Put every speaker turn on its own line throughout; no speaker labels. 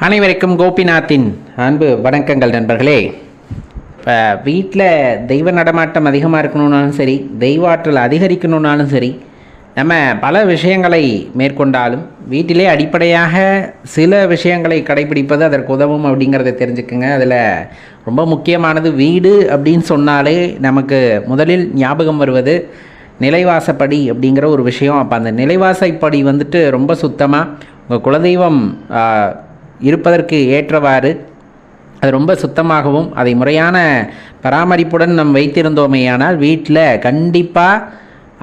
அனைவருக்கும் கோபிநாத்தின் அன்பு வணக்கங்கள் நண்பர்களே. இப்போ வீட்டில் தெய்வ நடமாட்டம் அதிகமாக இருக்கணுன்னாலும் சரி, தெய்வ ஆற்றல் அதிகரிக்கணுன்னாலும் சரி, நம்ம பல விஷயங்களை மேற்கொண்டாலும் வீட்டிலே அடிப்படையாக சில விஷயங்களை கடைபிடிப்பது அதற்கு உதவும் அப்படிங்கிறத தெரிஞ்சுக்குங்க. அதில் ரொம்ப முக்கியமானது வீடு அப்படின்னு சொன்னாலே நமக்கு முதலில் ஞாபகம் வருவது நிலைவாசப்படி அப்படிங்கிற ஒரு விஷயம். அப்போ அந்த நிலைவாசப்படி ரொம்ப சுத்தமாக உங்கள் குலதெய்வம் இருப்பதற்கு ஏற்றவாறு அது ரொம்ப சுத்தமாகவும் அதை முறையான பராமரிப்புடன் நம்ம வைத்திருந்தோமேயானால் வீட்டில் கண்டிப்பாக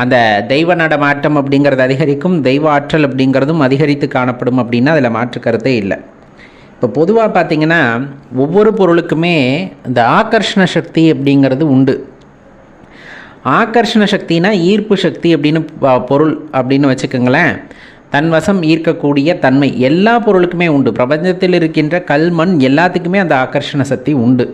அந்த தெய்வ நடமாட்டம் அப்படிங்கிறது அதிகரிக்கும், தெய்வ ஆற்றல் அப்படிங்கிறதும் அதிகரித்து காணப்படும் அப்படின்னா அதில் மாற்று கருத்தே இல்லை. இப்போ பொதுவாக பார்த்திங்கன்னா ஒவ்வொரு பொருளுக்குமே இந்த ஆகர்ஷண சக்தி அப்படிங்கிறது உண்டு. ஆகர்ஷண சக்தினா ஈர்ப்பு சக்தி அப்படின்னு பொருள் அப்படின்னு வச்சுக்கோங்களேன். தன்வசம் ஈர்க்கக்கூடிய தன்மை எல்லா பொருளுக்குமே உண்டு. பிரபஞ்சத்தில் இருக்கின்ற கல் மண் எல்லாத்துக்குமே அந்த ஆகர்ஷண சக்தி உண்டு.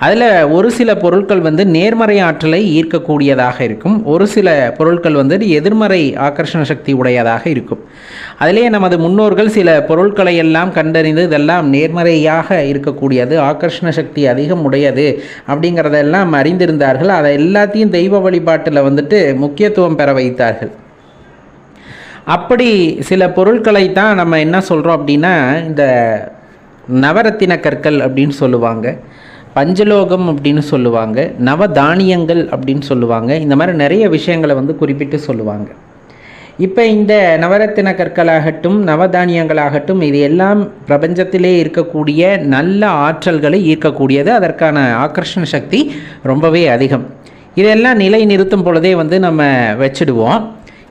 அதில் ஒரு சில பொருட்கள் நேர்மறை ஆற்றலை ஈர்க்கக்கூடியதாக இருக்கும், ஒரு சில பொருட்கள் எதிர்மறை ஆகர்ஷண சக்தி உடையதாக இருக்கும். அதிலேயே நமது முன்னோர்கள் சில பொருட்களை எல்லாம் கண்டறிந்து இதெல்லாம் நேர்மறையாக இருக்கக்கூடியது, ஆகர்ஷண சக்தி அதிகம் உடையது அப்படிங்கிறதெல்லாம் அறிந்திருந்தார்கள். அதை எல்லாத்தையும் தெய்வ வழிபாட்டில் முக்கியத்துவம் பெற வைத்தார்கள். அப்படி சில பொருட்களை தான் நம்ம என்ன சொல்கிறோம் அப்படின்னா இந்த நவரத்தின கற்கள் அப்படின்னு சொல்லுவாங்க, பஞ்சலோகம் அப்படின்னு சொல்லுவாங்க, நவதானியங்கள் அப்படின்னு சொல்லுவாங்க. இந்த மாதிரி நிறைய விஷயங்களை குறிப்பிட்டு சொல்லுவாங்க. இப்போ இந்த நவரத்தின கற்களாகட்டும் நவதானியங்களாகட்டும் இது எல்லாம் பிரபஞ்சத்திலே இருக்கக்கூடிய நல்ல ஆற்றல்களை ஈர்க்கக்கூடியது. அதற்கான ஆகர்ஷண சக்தி ரொம்பவே அதிகம். இதெல்லாம் நிலை நிறுத்தும் பொழுதே நம்ம வச்சிடுவோம்.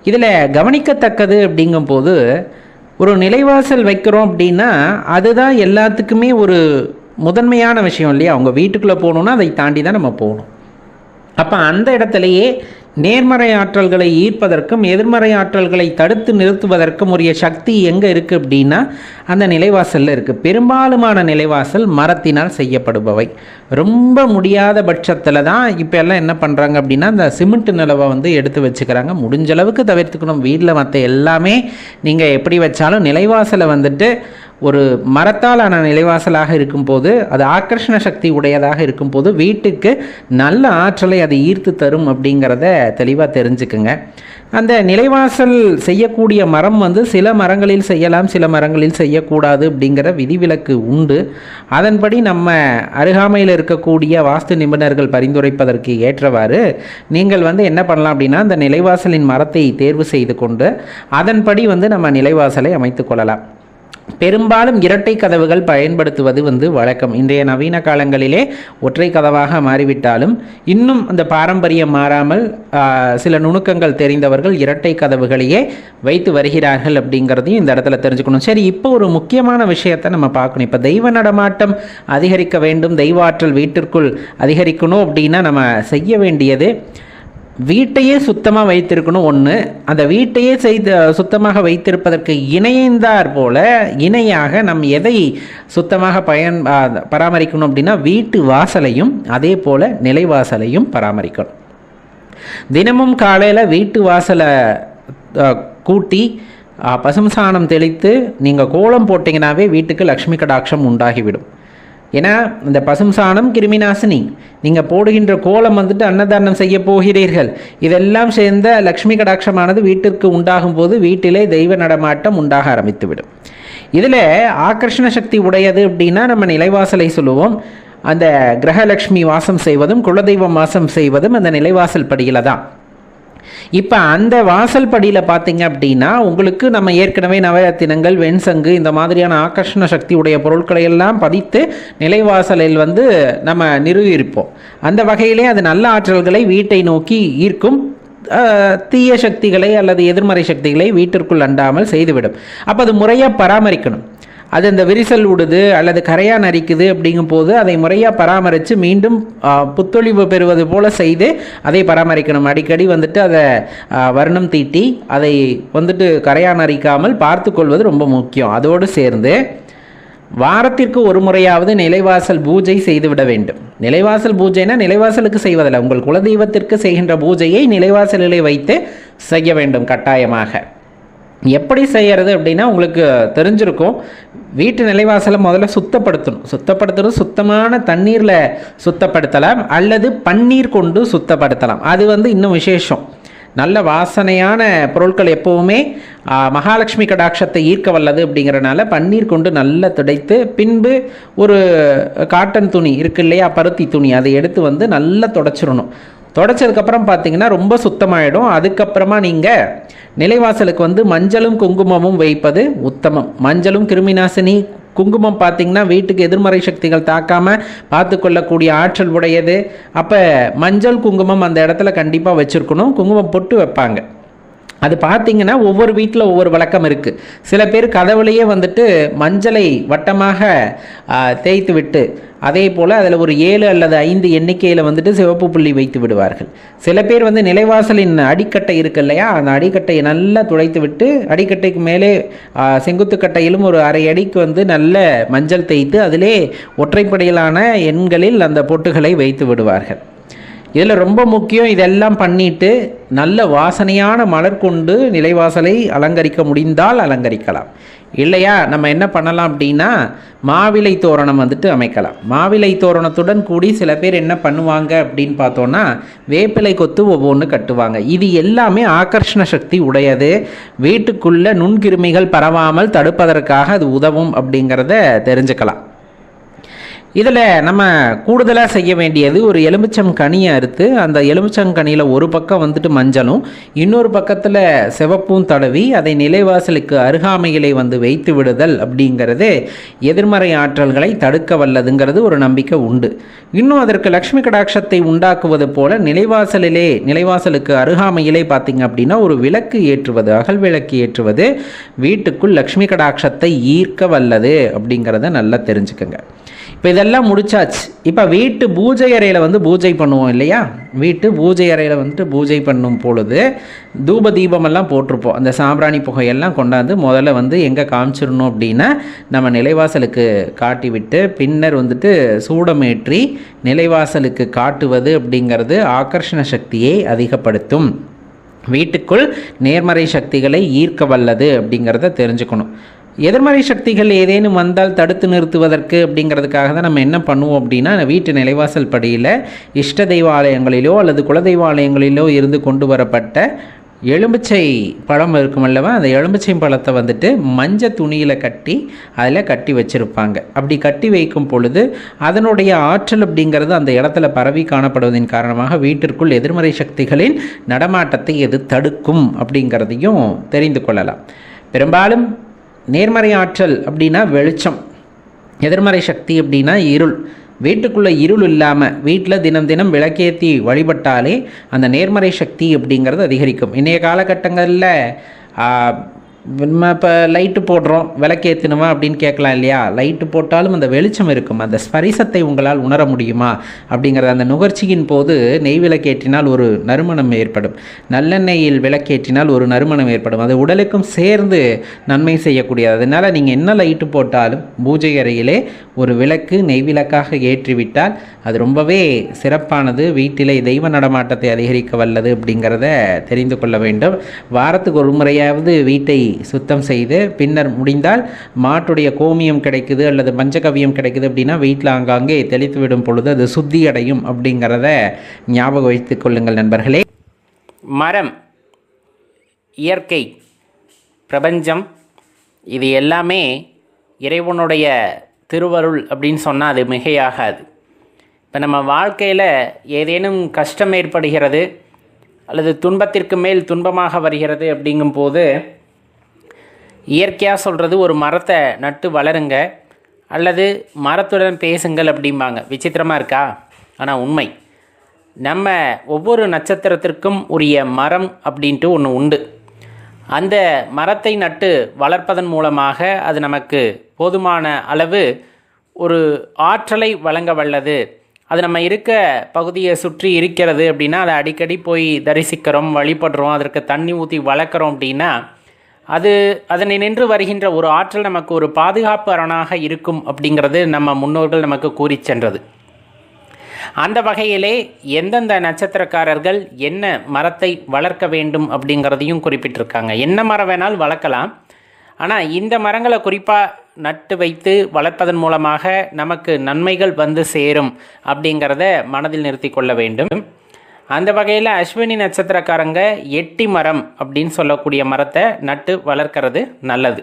இதில் கவனிக்கத்தக்கது அப்படிங்கும்போது ஒரு நிலைவாசல் வைக்கிறோம் அப்படின்னா அதுதான் எல்லாத்துக்குமே ஒரு முதன்மையான விஷயம் இல்லையா? அவங்க வீட்டுக்குள்ளே போகணுன்னா அதை தாண்டி தான் நம்ம போகணும். அப்போ அந்த இடத்துலையே நேர்மறை ஆற்றல்களை ஈர்ப்பதற்கும் எதிர்மறை ஆற்றல்களை தடுத்து நிறுத்துவதற்கும் உரிய சக்தி எங்கே இருக்குது அப்படின்னா அந்த நிலைவாசலில் இருக்குது. பெரும்பாலுமான நிலைவாசல் மரத்தினால் செய்யப்படுபவை. ரொம்ப முடியாத பட்சத்தில் தான் இப்போ எல்லாம் என்ன பண்ணுறாங்க அப்படின்னா இந்த சிமெண்ட் நிலவை எடுத்து வச்சுக்கிறாங்க. முடிஞ்ச அளவுக்கு தவிர்த்துக்கணும். வீட்டில் மற்ற எல்லாமே நீங்கள் எப்படி வச்சாலும் நிலைவாசலை ஒரு மரத்தாலான நிலைவாசலாக இருக்கும்போது அது ஆகர்ஷண சக்தி உடையதாக இருக்கும்போது வீட்டுக்கு நல்ல ஆற்றலை அது ஈர்த்து தரும் அப்படிங்கிறத தெளிவாக தெரிஞ்சுக்குங்க. அந்த நிலைவாசல் செய்யக்கூடிய மரம் சில மரங்களில் செய்யலாம், சில மரங்களில் செய்யக்கூடாது அப்படிங்கிற விதிவிலக்கு உண்டு. அதன்படி நம்ம அருகாமையில் இருக்கக்கூடிய வாஸ்து நிபுணர்கள் பரிந்துரைப்பதற்கு ஏற்றவாறு நீங்கள் என்ன பண்ணலாம் அப்படின்னா அந்த நிலைவாசலின் மரத்தை தேர்வு செய்து கொண்டு அதன்படி நம்ம நிலைவாசலை அமைத்து கொள்ளலாம். பெரும்பாலும் இரட்டை கதவுகள் பயன்படுத்துவது வழக்கம். இன்றைய நவீன காலங்களிலே ஒற்றை கதவாக மாறிவிட்டாலும் இன்னும் அந்த பாரம்பரியம் மாறாமல் சில நுணுக்கங்கள் தெரிந்தவர்கள் இரட்டை கதவுகளையே வைத்து வருகிறார்கள் அப்படிங்கிறதையும் இந்த இடத்துல தெரிஞ்சுக்கணும். சரி, இப்போ ஒரு முக்கியமான விஷயத்தை நம்ம பார்க்கணும். இப்போ தெய்வ நடமாட்டம் அதிகரிக்க வேண்டும், தெய்வ ஆற்றல் வீட்டிற்குள் அதிகரிக்கணும் அப்படின்னா நம்ம செய்ய வேண்டியது வீட்டையே சுத்தமாக வைத்திருக்கணும். ஒன்று, அந்த வீட்டையே சுத்தமாக வைத்திருப்பதற்கு இணைந்தார் போல இணையாக நம்ம எதை சுத்தமாக பராமரிக்கணும் அப்படின்னா வீட்டு வாசலையும் அதே போல் நிலைவாசலையும் பராமரிக்கணும். தினமும் காலையில் வீட்டு வாசலை கூட்டி பசும் சாணம் தெளித்து நீங்கள் கோலம் போட்டிங்கனாவே வீட்டுக்கு லக்ஷ்மி கடாட்சம் உண்டாகிவிடும். ஏன்னா இந்த பசும் சாணம் கிருமிநாசினி, நீங்கள் போடுகின்ற கோலம் அன்னதானம் செய்ய போகிறீர்கள். இதெல்லாம் சேர்ந்த லக்ஷ்மி கடாட்சமானது வீட்டிற்கு உண்டாகும் போது வீட்டிலே தெய்வ நடமாட்டம் உண்டாக ஆரம்பித்துவிடும். இதில் ஆகர்ஷண சக்தி உடையது அப்படின்னா நம்ம நிலைவாசலை சொல்லுவோம். அந்த கிரகலட்சுமி வாசம் செய்வதும் குலதெய்வம் வாசம் செய்வதும் அந்த நிலைவாசல் படியில் தான். இப்போ அந்த வாசல் படியில் பார்த்தீங்க அப்படின்னா உங்களுக்கு நம்ம ஏற்கனவே நவரத்தினங்கள், வெண்சங்கு இந்த மாதிரியான ஆகர்ஷண சக்தி உடைய பொருட்களை எல்லாம் பதித்து நிலைவாசலில் நம்ம நிறுவியிருப்போம். அந்த வகையிலே அது நல்ல ஆற்றல்களை வீட்டை நோக்கி ஈர்க்கும், தீய சக்திகளை அல்லது எதிர்மறை சக்திகளை வீட்டிற்குள் அண்டாமல் செய்துவிடும். அப்போ அது முறையாக பராமரிக்கணும். அது அந்த விரிசல் விடுது அல்லது கரையான் அரிக்குது அப்படிங்கும் போது அதை முறையாக பராமரித்து மீண்டும் புத்தொழிவு பெறுவது போல செய்து அதை பராமரிக்கணும். அடிக்கடி அதை வர்ணம் தீட்டி அதை கரையான் அரிக்காமல் பார்த்து கொள்வது ரொம்ப முக்கியம். அதோடு சேர்ந்து வாரத்திற்கு ஒரு முறையாவது நிலைவாசல் பூஜை செய்துவிட வேண்டும். நிலைவாசல் பூஜைனா நிலைவாசலுக்கு செய்வதில்லை, உங்கள் குலதெய்வத்திற்கு செய்கின்ற பூஜையை நிலைவாசலிலே வைத்து செய்ய வேண்டும் கட்டாயமாக. எப்படி செய்கிறது அப்படின்னா உங்களுக்கு தெரிஞ்சிருக்கும். வீட்டு நிலைவாசலை முதல்ல சுத்தப்படுத்தணும். சுத்தமான தண்ணீரில் சுத்தப்படுத்தலாம் அல்லது பன்னீர் கொண்டு சுத்தப்படுத்தலாம். அது இன்னும் விசேஷம். நல்ல வாசனையான பொருட்கள் எப்போவுமே மகாலட்சுமி கடாட்சத்தை ஈர்க்க வல்லது அப்படிங்கிறனால பன்னீர் கொண்டு நல்லா துடைத்து, பின்பு ஒரு காட்டன் துணி இருக்கு இல்லையா, பருத்தி துணி, அதை எடுத்து நல்லா தொடச்சிடணும். தொடச்சதுக்கப்புறம் பார்த்தீங்கன்னா ரொம்ப சுத்தமாயிடும். அதுக்கப்புறமா நீங்கள் நிலைவாசலுக்கு மஞ்சளும் குங்குமமும் வைப்பது உத்தமம். மஞ்சளும் கிருமிநாசினி, குங்குமம் பார்த்திங்கன்னா வீட்டுக்கு எதிர்மறை சக்திகள் தாக்காமல் பார்த்து கொள்ளக்கூடிய ஆற்றல் உடையது. அப்போ மஞ்சள் குங்குமம் அந்த இடத்துல கண்டிப்பாக வச்சுருக்கணும். குங்குமம் பொட்டு வைப்பாங்க. அது பார்த்திங்கன்னா ஒவ்வொரு வீட்டில் ஒவ்வொரு வழக்கம் இருக்குது. சில பேர் கதவுலையே மஞ்சளை வட்டமாக தேய்த்து விட்டு, அதே போல் அதில் ஒரு 7 அல்லது 5 எண்ணிக்கையில் சிவப்பு புள்ளி வைத்து விடுவார்கள். சில பேர் நிலைவாசலின் அடிக்கட்டை இருக்கு இல்லையா, அந்த அடிக்கட்டையை நல்லா துடைத்து விட்டு, அடிக்கட்டைக்கு மேலே செங்குத்துக்கட்டையிலும் ஒரு அரை அடிக்கு நல்ல மஞ்சள் தேய்த்து அதிலே ஒற்றைப்படையிலான எண்களில் அந்த பொட்டுகளை வைத்து விடுவார்கள். இதில் ரொம்ப முக்கியம், இதெல்லாம் பண்ணிட்டு நல்ல வாசனையான மலர் கொண்டு நிலைவாசலை அலங்கரிக்க முடிந்தால் அலங்கரிக்கலாம். இல்லையா நம்ம என்ன பண்ணலாம் அப்படின்னா, மாவிலை தோரணம் அமைக்கலாம். மாவிலை தோரணத்துடன் கூடி சில பேர் என்ன பண்ணுவாங்க அப்படின்னு பார்த்தோன்னா, வேப்பிலை கொத்து ஒவ்வொன்று கட்டுவாங்க. இது எல்லாமே ஆகர்ஷண சக்தி உடையது. வீட்டுக்குள்ள நுண்கிருமிகள் பரவாமல் தடுப்பதற்காக அது உதவும் அப்படிங்கிறத தெரிஞ்சுக்கலாம். இதில் நம்ம கூடுதலாக செய்ய வேண்டியது, ஒரு எலுமிச்சம் கனியை அறுத்து அந்த எலுமிச்சங்கனியில் ஒரு பக்கம் மஞ்சளும் இன்னொரு பக்கத்தில் சிவப்பும் தடவி அதை நிலைவாசலுக்கு அருகாமையிலே வைத்து விடுதல் அப்படிங்கிறது எதிர்மறை ஆற்றல்களை தடுக்க வல்லதுங்கிறது ஒரு நம்பிக்கை உண்டு. இன்னும் அதற்கு லக்ஷ்மி கடாட்சத்தை உண்டாக்குவது போல நிலைவாசலுக்கு அருகாமையிலே பார்த்திங்க அப்படின்னா ஒரு விளக்கு ஏற்றுவது, அகல் விளக்கு ஏற்றுவது வீட்டுக்குள் லக்ஷ்மி கடாட்சத்தை ஈர்க்க வல்லது அப்படிங்கிறத நல்லா தெரிஞ்சுக்கோங்க. இப்போ இதெல்லாம் முடிச்சாச்சு. இப்போ வீட்டு பூஜை அறையில் பூஜை பண்ணுவோம் இல்லையா, வீட்டு பூஜை அறையில் பூஜை பண்ணும் பொழுது தூப தீபமெல்லாம் போட்டிருப்போம். அந்த சாம்பிராணி புகையெல்லாம் கொண்டாந்து முதல்ல எங்கே காமிச்சிடணும் அப்படின்னா, நம்ம நிலைவாசலுக்கு காட்டி விட்டு பின்னர் சூடமேற்றி நிலைவாசலுக்கு காட்டுவது அப்படிங்கிறது ஆகர்ஷண சக்தியை அதிகப்படுத்தும். வீட்டுக்குள் நேர்மறை சக்திகளை ஈர்க்க வல்லது அப்படிங்கிறத தெரிஞ்சுக்கணும். எதிர்மறை சக்திகள் ஏதேனும் வந்தால் தடுத்து நிறுத்துவதற்கு அப்படிங்கிறதுக்காக தான் நம்ம என்ன பண்ணுவோம் அப்படின்னா, வீட்டு நிலைவாசல் படியில் இஷ்ட தெய்வ ஆலயங்களிலோ அல்லது குலதெய்வ ஆலயங்களிலோ இருந்து கொண்டு வரப்பட்ட எலுமிச்சை பழம் இருக்கும் அல்லவா, அந்த எலுமிச்சை பழத்தை மஞ்சள் துணியில் கட்டி வச்சுருப்பாங்க. அப்படி கட்டி வைக்கும் பொழுது அதனுடைய ஆற்றல் அப்படிங்கிறது அந்த இடத்துல பரவி காணப்படுவதன் காரணமாக வீட்டிற்குள் எதிர்மறை சக்திகளின் நடமாட்டத்தை எது தடுக்கும் அப்படிங்கிறதையும் தெரிந்து கொள்ளலாம். பெரும்பாலும் நேர்மறை ஆற்றல் அப்படின்னா வெளிச்சம், எதிர்மறை சக்தி அப்படின்னா இருள். வீட்டுக்குள்ளே இருள் இல்லாமல் வீட்டில் தினம் தினம் விளக்கேற்றி வழிபட்டாலே அந்த நேர்மறை சக்தி அப்படிங்கிறது அதிகரிக்கும். இன்றைய காலகட்டங்களில் நம்ம இப்போ லைட்டு போடுறோம், விளக்கேற்றணுமா அப்படின்னு கேட்கலாம் இல்லையா. லைட்டு போட்டாலும் அந்த வெளிச்சம் இருக்கும், அந்த ஸ்பரிசத்தை உங்களால் உணர முடியுமா அப்படிங்கிறது. அந்த நுகர்ச்சியின் போது நெய் விளக்கேற்றினால் ஒரு நறுமணம் ஏற்படும், நல்லெண்ணெயில் விளக்கேற்றினால் ஒரு நறுமணம் ஏற்படும். அது உடலுக்கும் சேர்ந்து நன்மை செய்யக்கூடியது. அதனால் நீங்கள் என்ன லைட்டு போட்டாலும் பூஜை அறையிலே ஒரு விளக்கு நெய் விளக்காக ஏற்றிவிட்டால் அது ரொம்பவே சிறப்பானது, வீட்டிலே தெய்வ நடமாட்டத்தை அதிகரிக்க வல்லது அப்படிங்கிறத தெரிந்து கொள்ள வேண்டும். வாரத்துக்கு ஒரு முறையாவது வீட்டை சுத்தம் செய்து பின்னர் முடிந்தால் மாட்டுடைய கோமியம் கிடைக்குது அல்லது பஞ்சகவியம் கிடைக்குது அப்படின்னா வீட்டில் ஆங்காங்கே தெளித்து விடும் பொழுது அது சுத்தி அடையும் அப்படிங்கிறத ஞாபகம் வைத்துக் கொள்ளுங்கள் நண்பர்களே. மரம், இயற்கை, பிரபஞ்சம், இது எல்லாமே இறைவனுடைய திருவருள் அப்படின்னு சொன்னால் அது மிகையாகாது. இப்போ நம்ம வாழ்க்கையில் ஏதேனும் கஷ்டம் ஏற்படுகிறது அல்லது துன்பத்திற்கு மேல் துன்பமாக வருகிறது அப்படிங்கும்போது இயற்கையாக சொல்கிறது ஒரு மரத்தை நட்டு வளருங்க அல்லது மரத்துடன் பேசுங்கள் அப்படிம்பாங்க. விசித்திரமாக இருக்கா? ஆனால் உண்மை. நம்ம ஒவ்வொரு நட்சத்திரத்திற்கும் உரிய மரம் அப்படின்ட்டு ஒன்று உண்டு. அந்த மரத்தை நட்டு வளர்ப்பதன் மூலமாக அது நமக்கு போதுமான அளவு ஒரு ஆற்றலை வழங்க வல்லது. அது நம்ம இருக்க பகுதியை சுற்றி இருக்கிறது அப்படின்னா அதை அடிக்கடி போய் தரிசிக்கிறோம், வழிபடுறோம், அதற்கு தண்ணி ஊற்றி வளர்க்குறோம் அப்படின்னா அதனை நின்று வருகின்ற ஒரு ஆற்றல் நமக்கு ஒரு பாதுகாப்பு அரணாக இருக்கும் அப்படிங்கிறது நம்ம முன்னோர்கள் நமக்கு கூறி சென்றது. அந்த வகையிலே எந்தெந்த நட்சத்திரக்காரர்கள் என்ன மரத்தை வளர்க்க வேண்டும் அப்படிங்கிறதையும் குறிப்பிட்டிருக்காங்க. என்ன மரம் வேணாலும் வளர்க்கலாம், ஆனால் இந்த மரங்களை குறிப்பாக நட்டு வைத்து வளர்ப்பதன் மூலமாக நமக்கு நன்மைகள் வந்து சேரும் அப்படிங்கிறத மனதில் நிறுத்தி கொள்ள வேண்டும். அந்த வகையில் அஸ்வினி நட்சத்திரக்காரங்க எட்டி மரம் அப்படின்னு சொல்லக்கூடிய மரத்தை நட்டு வளர்க்கறது நல்லது.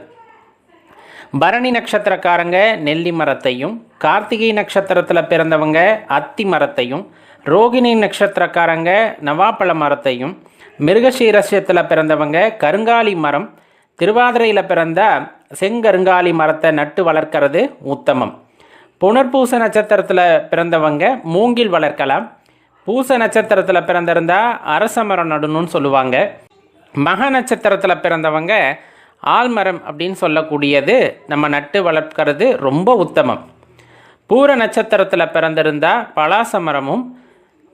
பரணி நட்சத்திரக்காரங்க நெல்லி மரத்தையும், கார்த்திகை நட்சத்திரத்தில் பிறந்தவங்க அத்தி மரத்தையும், ரோகிணி நட்சத்திரக்காரங்க நவாப்பழ மரத்தையும், மிருகசீரஸ்யத்தில் பிறந்தவங்க கருங்காலி மரம், திருவாதிரையில் பிறந்த செங்கருங்காலி மரத்தை நட்டு வளர்க்கிறது உத்தமம். புனர்பூச நட்சத்திரத்தில் பிறந்தவங்க மூங்கில் வளர்க்கலாம். பூச நட்சத்திரத்தில் பிறந்திருந்தால் அரச மரம் நடணும்னு சொல்லுவாங்க. மக நட்சத்திரத்தில் பிறந்தவங்க ஆல்மரம் அப்படின்னு சொல்லக்கூடியது நம்ம நட்டு வளர்க்கிறது ரொம்ப உத்தமம். பூர நட்சத்திரத்தில் பிறந்திருந்தால் பலாச மரமும்,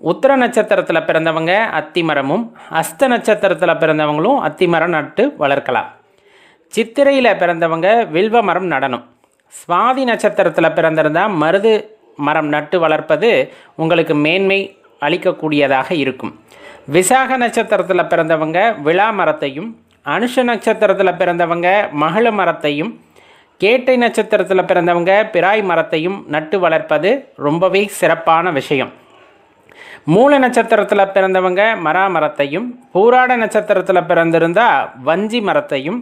உத்திர நட்சத்திரத்தில் பிறந்தவங்க அத்தி மரமும், அஸ்த நட்சத்திரத்தில் பிறந்தவங்களும் அத்தி மரம் நட்டு வளர்க்கலாம். சித்திரையில் பிறந்தவங்க வில்வ மரம் நடணும். சுவாதி நட்சத்திரத்தில் பிறந்திருந்தால் மருது மரம் நட்டு வளர்ப்பது உங்களுக்கு மேன்மை அளிக்கக்கூடியதாக இருக்கும். விசாக நட்சத்திரத்தில் பிறந்தவங்க விழா மரத்தையும், அனுஷ நட்சத்திரத்தில் பிறந்தவங்க மகள மரத்தையும், கேட்டை நட்சத்திரத்தில் பிறந்தவங்க பிராய் மரத்தையும் நட்டு வளர்ப்பது ரொம்பவே சிறப்பான விஷயம். மூல நட்சத்திரத்தில் பிறந்தவங்க மரத்தையும், பூராட நட்சத்திரத்தில் பிறந்திருந்தால் வஞ்சி மரத்தையும்,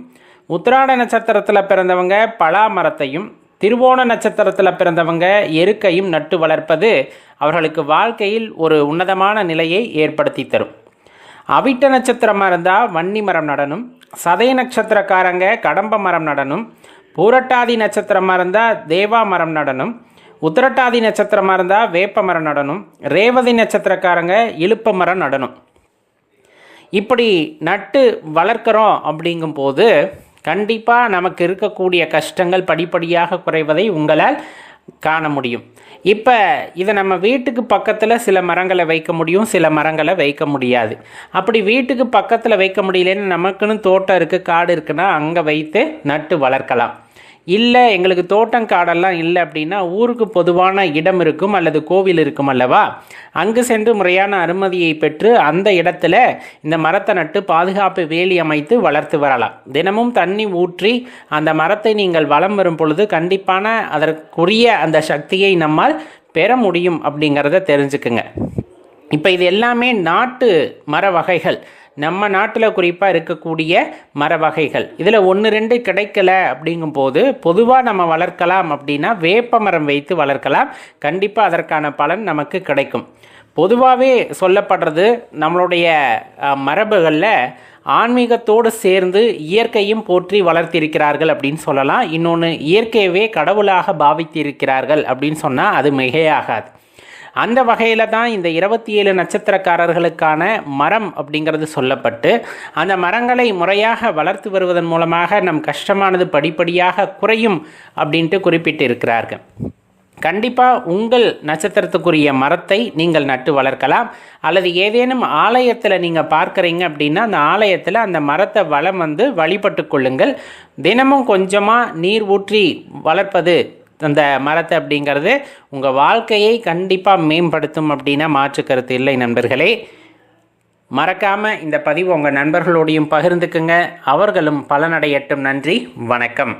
உத்திராட நட்சத்திரத்தில் பிறந்தவங்க பலா மரத்தையும், திருவோண நட்சத்திரத்தில் பிறந்தவங்க எருக்கையும் நட்டு வளர்ப்பது அவர்களுக்கு வாழ்க்கையில் ஒரு உன்னதமான நிலையை ஏற்படுத்தி தரும். அவிட்ட நட்சத்திரமாக இருந்தால் வன்னி மரம் நடணும். சதய நட்சத்திரக்காரங்க கடம்ப மரம் நடணும். பூரட்டாதி நட்சத்திரமாக இருந்தால் தேவா மரம் நடணும். உத்திரட்டாதி நட்சத்திரமாக இருந்தால் வேப்ப மரம் நடணும். ரேவதி நட்சத்திரக்காரங்க இழுப்ப மரம் நடணும். இப்படி நட்டு வளர்க்குறோம் அப்படிங்கும்போது கண்டிப்பாக நமக்கு இருக்கக்கூடிய கஷ்டங்கள் படிப்படியாக குறைவதை உங்களால் காண முடியும். இப்போ இதை நம்ம வீட்டுக்கு பக்கத்தில் சில மரங்களை வைக்க முடியும், சில மரங்களை வைக்க முடியாது. அப்படி வீட்டுக்கு பக்கத்தில் வைக்க முடியலன்னு நமக்குன்னு தோட்டம் இருக்குது, காடு இருக்குன்னா அங்கே வைத்து நட்டு வளர்க்கலாம். இல்லை எங்களுக்கு தோட்டம் காடெல்லாம் இல்லை அப்படின்னா ஊருக்கு பொதுவான இடம் இருக்கும் அல்லது கோவில் இருக்கும் அல்லவா, அங்கு சென்று முறையான அனுமதியை பெற்று அந்த இடத்துல இந்த மரத்தை நட்டு பாதுகாப்பு வேலி அமைத்து வளர்த்து வரலாம். தினமும் தண்ணி ஊற்றி அந்த மரத்தை நீங்கள் வலம் வரும் பொழுது கண்டிப்பான அதற்குரிய அந்த சக்தியை நம்மால் பெற முடியும் அப்படிங்கிறத தெரிஞ்சுக்குங்க. இப்போ இது எல்லாமே நாட்டு மர வகைகள், நம்ம நாட்டில் குறிப்பாக இருக்கக்கூடிய மர வகைகள். இதில் 1-2 கிடைக்கல அப்படிங்கும்போது பொதுவாக நம்ம வளர்க்கலாம் அப்படின்னா வேப்ப மரம் வைத்து வளர்க்கலாம். கண்டிப்பாக அதற்கான பலன் நமக்கு கிடைக்கும். பொதுவாகவே சொல்லப்படுறது நம்மளுடைய மரபுகளில் ஆன்மீகத்தோடு சேர்ந்து இயற்கையும் போற்றி வளர்த்திருக்கிறார்கள் அப்படின்னு சொல்லலாம். இன்னொன்று இயற்கையவே கடவுளாக பாவித்திருக்கிறார்கள் அப்படின்னு சொன்னால் அது மிகையாகாது. அந்த வகையில் தான் இந்த 27 நட்சத்திரக்காரர்களுக்கான மரம் அப்படிங்கிறது சொல்லப்பட்டு அந்த மரங்களை முறையாக வளர்த்து வருவதன் மூலமாக நம் கஷ்டமானது படிப்படியாக குறையும் அப்படின்ட்டு குறிப்பிட்டு இருக்கிறார்கள். கண்டிப்பாக உங்கள் நட்சத்திரத்துக்குரிய மரத்தை நீங்கள் நட்டு வளர்க்கலாம். அல்லது ஏதேனும் ஆலயத்தில் நீங்கள் பார்க்குறீங்க அப்படின்னா அந்த ஆலயத்தில் அந்த மரத்தை வளம் வழிபட்டு கொள்ளுங்கள். தினமும் கொஞ்சமாக நீர் ஊற்றி வளர்ப்பது அந்த மரத்தை அப்படிங்கிறது உங்கள் வாழ்க்கையை கண்டிப்பாக மேம்படுத்தும் அப்படின்னா மாற்று கருத்து இல்லை நண்பர்களே. மறக்காமல் இந்த பதிவு உங்கள் நண்பர்களோடையும் பகிர்ந்துக்குங்க, அவர்களும் பலனடையட்டும். நன்றி, வணக்கம்.